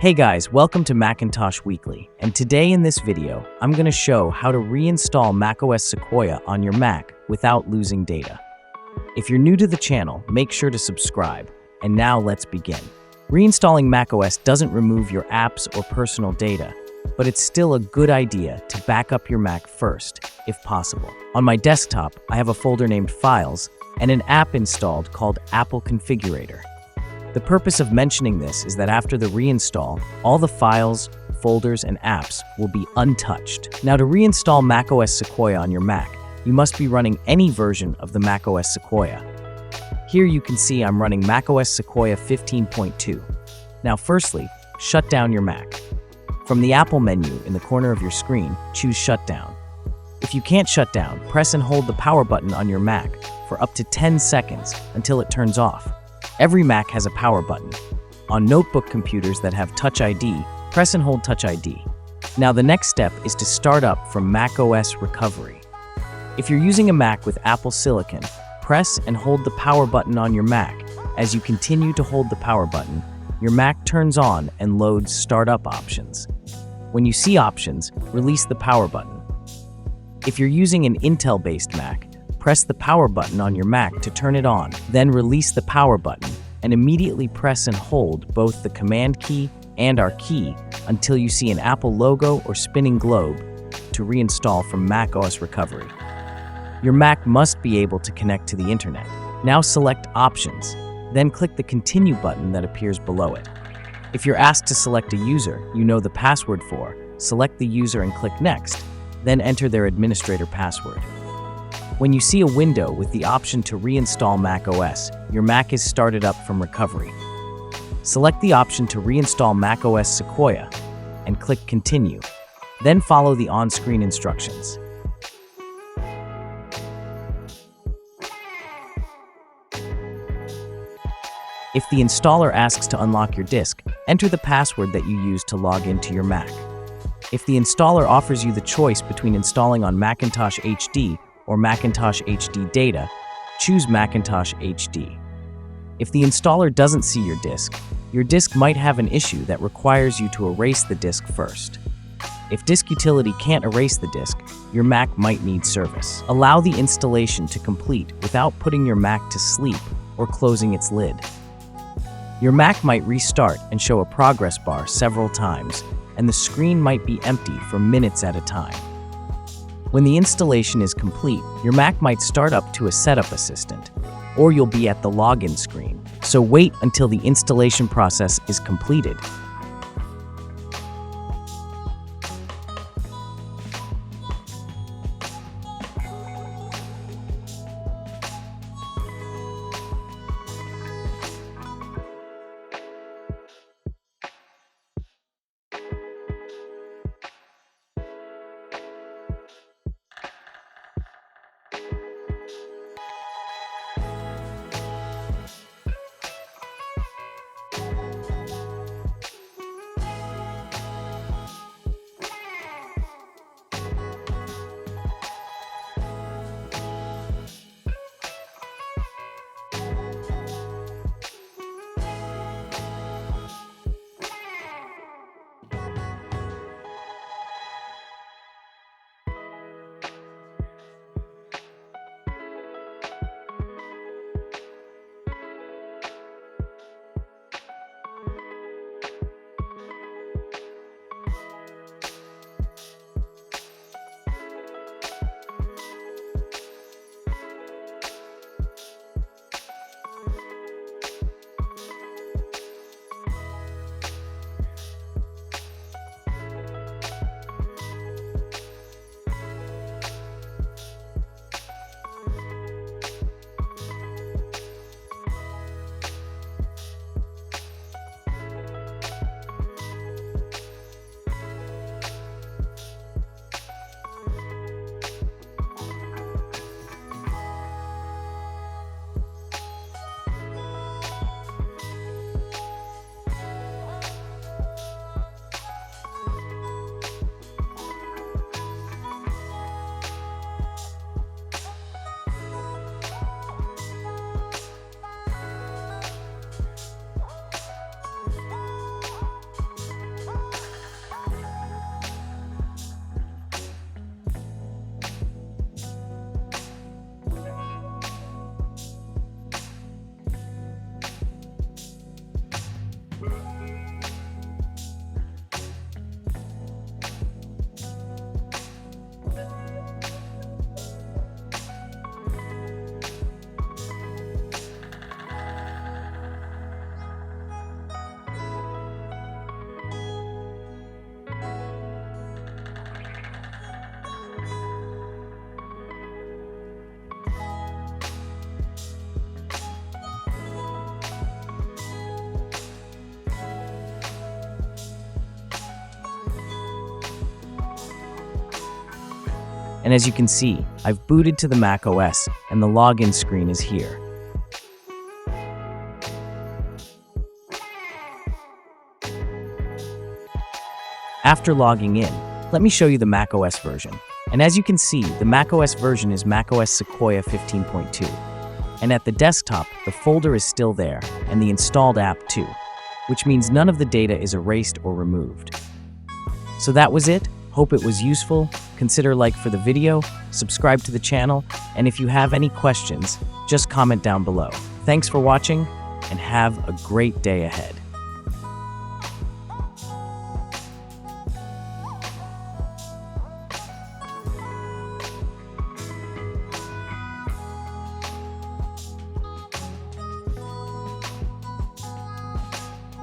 Hey guys, welcome to Macintosh Weekly, and today in this video, I'm going to show how to reinstall macOS Sequoia on your Mac without losing data. If you're new to the channel, make sure to subscribe, and now let's begin. Reinstalling macOS doesn't remove your apps or personal data, but it's still a good idea to back up your Mac first, if possible. On my desktop, I have a folder named Files and an app installed called Apple Configurator. The purpose of mentioning this is that after the reinstall, all the files, folders, and apps will be untouched. Now, to reinstall macOS Sequoia on your Mac, you must be running any version of the macOS Sequoia. Here you can see I'm running macOS Sequoia 15.2. Now firstly, shut down your Mac. From the Apple menu in the corner of your screen, choose Shutdown. If you can't shut down, press and hold the power button on your Mac for up to 10 seconds until it turns off. Every Mac has a power button. On notebook computers that have Touch ID, press and hold Touch ID. Now the next step is to start up from macOS Recovery. If you're using a Mac with Apple Silicon, press and hold the power button on your Mac. As you continue to hold the power button, your Mac turns on and loads Startup options. When you see options, release the power button. If you're using an Intel-based Mac, press the power button on your Mac to turn it on, then release the power button and immediately press and hold both the Command key and our key until you see an Apple logo or spinning globe to reinstall from macOS Recovery. Your Mac must be able to connect to the internet. Now select Options, then click the Continue button that appears below it. If you're asked to select a user you know the password for, select the user and click Next, then enter their administrator password. When you see a window with the option to reinstall macOS, your Mac is started up from recovery. Select the option to reinstall macOS Sequoia and click Continue, then follow the on-screen instructions. If the installer asks to unlock your disk, enter the password that you used to log into your Mac. If the installer offers you the choice between installing on Macintosh HD or Macintosh HD Data, choose Macintosh HD. If the installer doesn't see your disk might have an issue that requires you to erase the disk first. If Disk Utility can't erase the disk, your Mac might need service. Allow the installation to complete without putting your Mac to sleep or closing its lid. Your Mac might restart and show a progress bar several times, and the screen might be empty for minutes at a time. When the installation is complete, your Mac might start up to a setup assistant, or you'll be at the login screen. So wait until the installation process is completed. And as you can see, I've booted to the macOS and the login screen is here. After logging in, let me show you the macOS version. And as you can see, the macOS version is macOS Sequoia 15.2. And at the desktop, the folder is still there, and the installed app too, which means none of the data is erased or removed. So that was it. Hope it was useful. Consider like for the video, subscribe to the channel, and if you have any questions, just comment down below. Thanks for watching, and have a great day ahead.